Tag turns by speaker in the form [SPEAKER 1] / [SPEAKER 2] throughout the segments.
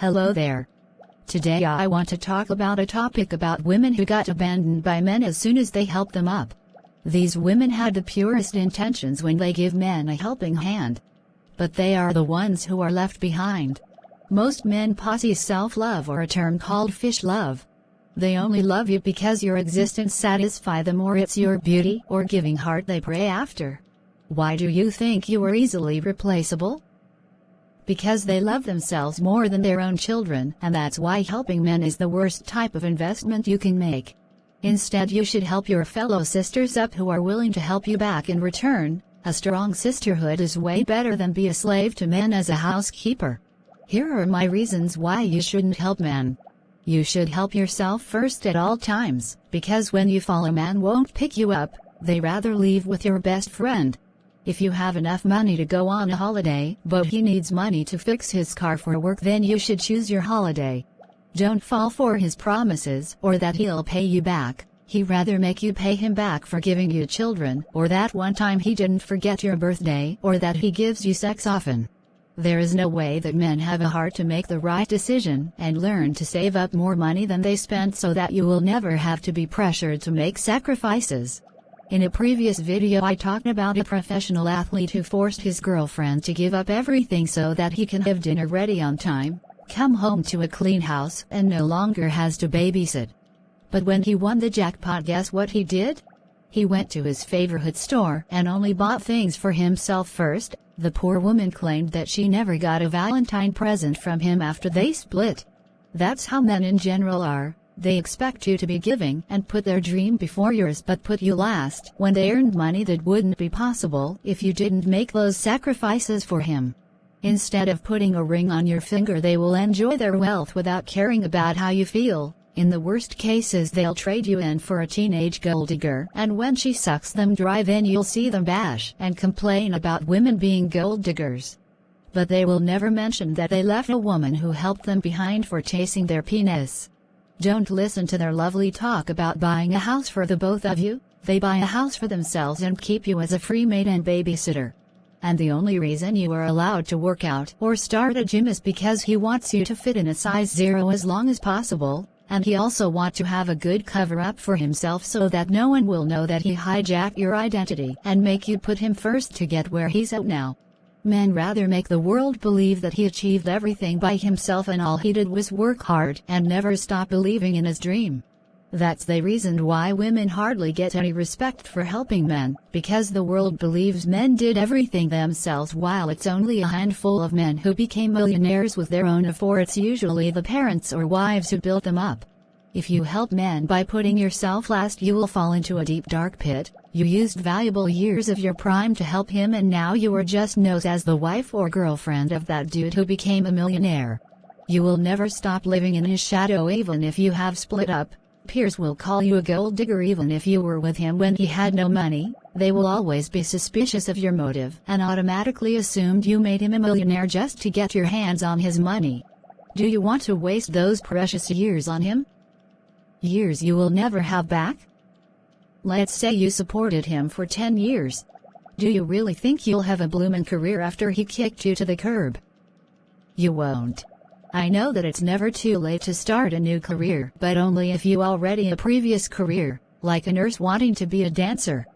[SPEAKER 1] Hello there. Today I want to talk about a topic about women who got abandoned by men as soon as they helped them up. These women had the purest intentions when they give men a helping hand. But they are the ones who are left behind. Most men possess self-love, or a term called fish love. They only love you because your existence satisfies them, or it's your beauty or giving heart they pray after. Why do you think you are easily replaceable? Because they love themselves more than their own children, and that's why helping men is the worst type of investment you can make. Instead, you should help your fellow sisters up who are willing to help you back in return. A strong sisterhood is way better than be a slave to men as a housekeeper. Here are my reasons why you shouldn't help men. You should help yourself first at all times, because when you fall, a man won't pick you up. They rather leave with your best friend. If you have enough money to go on a holiday, but he needs money to fix his car for work, then you should choose your holiday. Don't fall for his promises, or that he'll pay you back. He'd rather make you pay him back for giving you children, or that one time he didn't forget your birthday, or that he gives you sex often. There is no way that men have a heart to make the right decision and learn to save up more money than they spent, so that you will never have to be pressured to make sacrifices. In a previous video I talked about a professional athlete who forced his girlfriend to give up everything so that he can have dinner ready on time, come home to a clean house, and no longer has to babysit. But when he won the jackpot, guess what he did? He went to his favorite store and only bought things for himself first. The poor woman claimed that she never got a Valentine present from him after they split. That's how men in general are. They expect you to be giving and put their dream before yours, but put you last when they earned money that wouldn't be possible if you didn't make those sacrifices for him. Instead of putting a ring on your finger, they will enjoy their wealth without caring about how you feel. In the worst cases, they'll trade you in for a teenage gold digger, and when she sucks them dry, then you'll see them bash and complain about women being gold diggers. But they will never mention that they left a woman who helped them behind for chasing their penis. Don't listen to their lovely talk about buying a house for the both of you. They buy a house for themselves and keep you as a free maid and babysitter. And the only reason you are allowed to work out or start a gym is because he wants you to fit in a size 0 as long as possible, and he also wants to have a good cover-up for himself so that no one will know that he hijacked your identity and make you put him first to get where he's at now. Men rather make the world believe that he achieved everything by himself and all he did was work hard and never stop believing in his dream. That's the reason why women hardly get any respect for helping men, because the world believes men did everything themselves, while it's only a handful of men who became millionaires with their own, for it's usually the parents or wives who built them up. If you help men by putting yourself last, you will fall into a deep dark pit. You used valuable years of your prime to help him, and now you are just known as the wife or girlfriend of that dude who became a millionaire. You will never stop living in his shadow even if you have split up. Peers will call you a gold digger even if you were with him when he had no money. They will always be suspicious of your motive and automatically assumed you made him a millionaire just to get your hands on his money. Do you want to waste those precious years on him? Years you will never have back? Let's say you supported him for 10 years. Do you really think you'll have a bloomin' career after he kicked you to the curb? You won't. I know that it's never too late to start a new career, but only if you already a previous career, like a nurse wanting to be a dancer.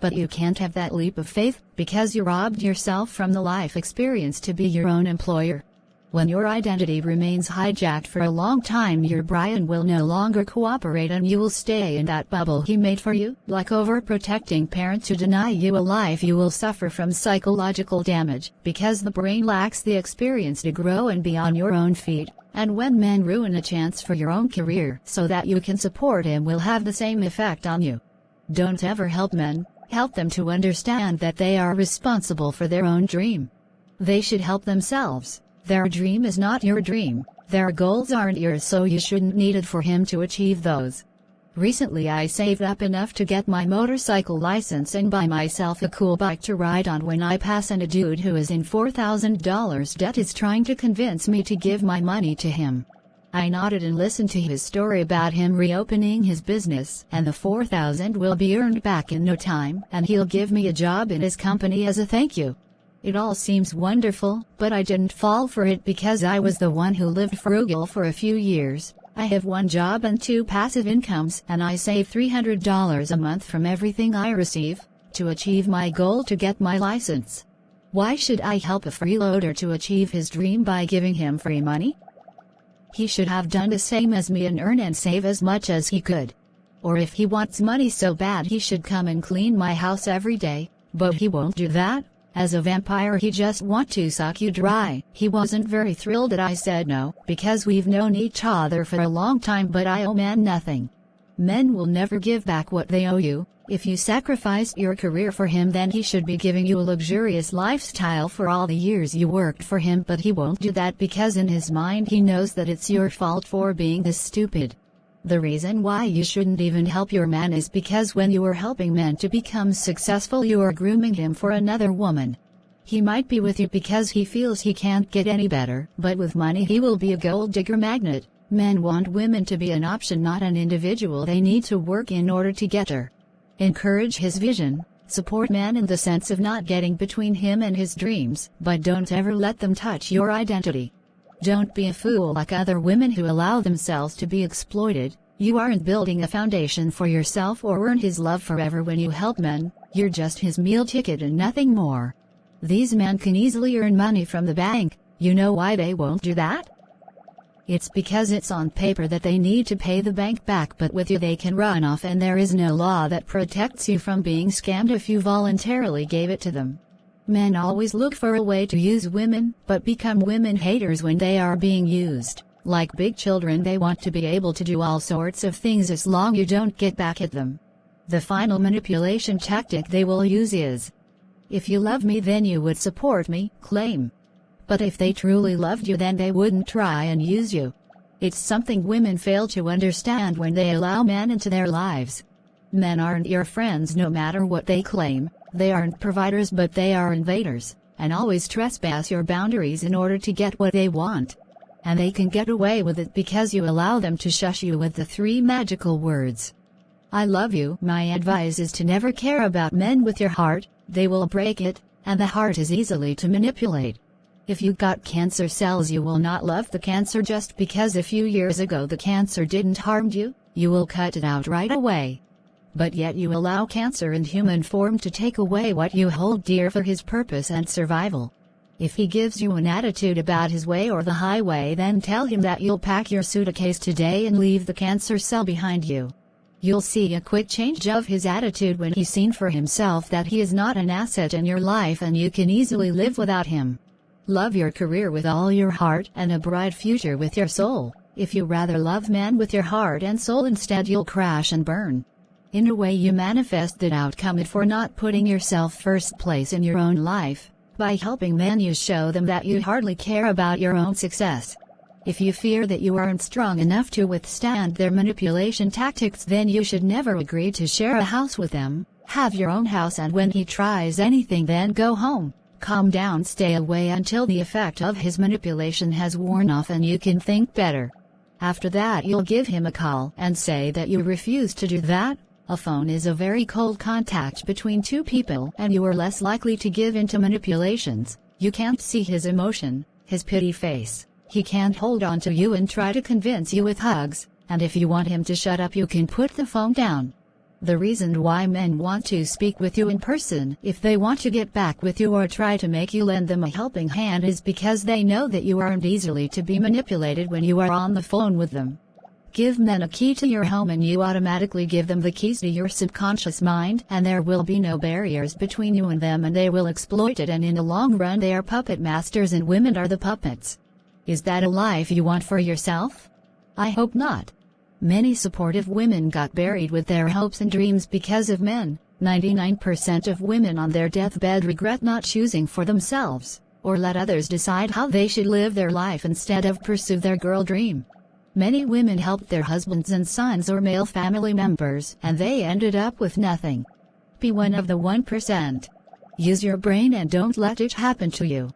[SPEAKER 1] But you can't have that leap of faith, because you robbed yourself from the life experience to be your own employer. When your identity remains hijacked for a long time, your brain will no longer cooperate and you will stay in that bubble he made for you. Like overprotecting parents who deny you a life, you will suffer from psychological damage, because the brain lacks the experience to grow and be on your own feet. And when men ruin a chance for your own career so that you can support him, will have the same effect on you. Don't ever help men. Help them to understand that they are responsible for their own dream. They should help themselves. Their dream is not your dream. Their goals aren't yours, so you shouldn't need it for him to achieve those. Recently I saved up enough to get my motorcycle license and buy myself a cool bike to ride on when I pass, and a dude who is in $4,000 debt is trying to convince me to give my money to him. I nodded and listened to his story about him reopening his business, and the $4,000 will be earned back in no time, and he'll give me a job in his company as a thank you. It all seems wonderful, but I didn't fall for it because I was the one who lived frugal for a few years. I have one job and 2 passive incomes, and I save $300 a month from everything I receive to achieve my goal to get my license. Why should I help a freeloader to achieve his dream by giving him free money? He should have done the same as me and earn and save as much as he could. Or if he wants money so bad, he should come and clean my house every day, but he won't do that. As a vampire, he just wants to suck you dry. He wasn't very thrilled that I said no, because we've known each other for a long time, but I owe men nothing. Men will never give back what they owe you. If you sacrificed your career for him, then he should be giving you a luxurious lifestyle for all the years you worked for him, but he won't do that because in his mind he knows that it's your fault for being this stupid. The reason why you shouldn't even help your man is because when you are helping men to become successful, you are grooming him for another woman. He might be with you because he feels he can't get any better, but with money he will be a gold digger magnet. Men want women to be an option, not an individual they need to work in order to get her. Encourage his vision, support men in the sense of not getting between him and his dreams, but don't ever let them touch your identity. Don't be a fool like other women who allow themselves to be exploited. You aren't building a foundation for yourself or earn his love forever when you help men. You're just his meal ticket and nothing more. These men can easily earn money from the bank. You know why they won't do that? It's because it's on paper that they need to pay the bank back, but with you they can run off and there is no law that protects you from being scammed if you voluntarily gave it to them. Men always look for a way to use women, but become women haters when they are being used. Like big children, they want to be able to do all sorts of things as long as you don't get back at them. The final manipulation tactic they will use is, if you love me then you would support me, claim. But if they truly loved you then they wouldn't try and use you. It's something women fail to understand when they allow men into their lives. Men aren't your friends no matter what they claim. They aren't providers, but they are invaders, and always trespass your boundaries in order to get what they want. And they can get away with it because you allow them to shush you with the 3 magical words. I love you. My advice is to never care about men with your heart. They will break it, and the heart is easily to manipulate. If you got cancer cells, you will not love the cancer just because a few years ago the cancer didn't harm you. You will cut it out right away. But yet you allow cancer in human form to take away what you hold dear for his purpose and survival. If he gives you an attitude about his way or the highway, then tell him that you'll pack your suitcase today and leave the cancer cell behind you. You'll see a quick change of his attitude when he's seen for himself that he is not an asset in your life and you can easily live without him. Love your career with all your heart and a bright future with your soul. If you rather love men with your heart and soul instead, you'll crash and burn. In a way, you manifest that outcome for not putting yourself first place in your own life. By helping men, you show them that you hardly care about your own success. If you fear that you aren't strong enough to withstand their manipulation tactics, then you should never agree to share a house with them. Have your own house, and when he tries anything, then go home. Calm down, stay away until the effect of his manipulation has worn off and you can think better. After that, you'll give him a call and say that you refuse to do that. A phone is a very cold contact between 2 people, and you are less likely to give in to manipulations. You can't see his emotion, his pity face. He can't hold on to you and try to convince you with hugs, and if you want him to shut up, you can put the phone down. The reason why men want to speak with you in person, if they want to get back with you or try to make you lend them a helping hand, is because they know that you aren't easily to be manipulated when you are on the phone with them. Give men a key to your home and you automatically give them the keys to your subconscious mind, and there will be no barriers between you and them, and they will exploit it, and in the long run they are puppet masters and women are the puppets. Is that a life you want for yourself? I hope not. Many supportive women got buried with their hopes and dreams because of men. 99% of women on their deathbed regret not choosing for themselves, or let others decide how they should live their life instead of pursue their girl dream. Many women helped their husbands and sons or male family members, and they ended up with nothing. Be one of the 1%. Use your brain and don't let it happen to you.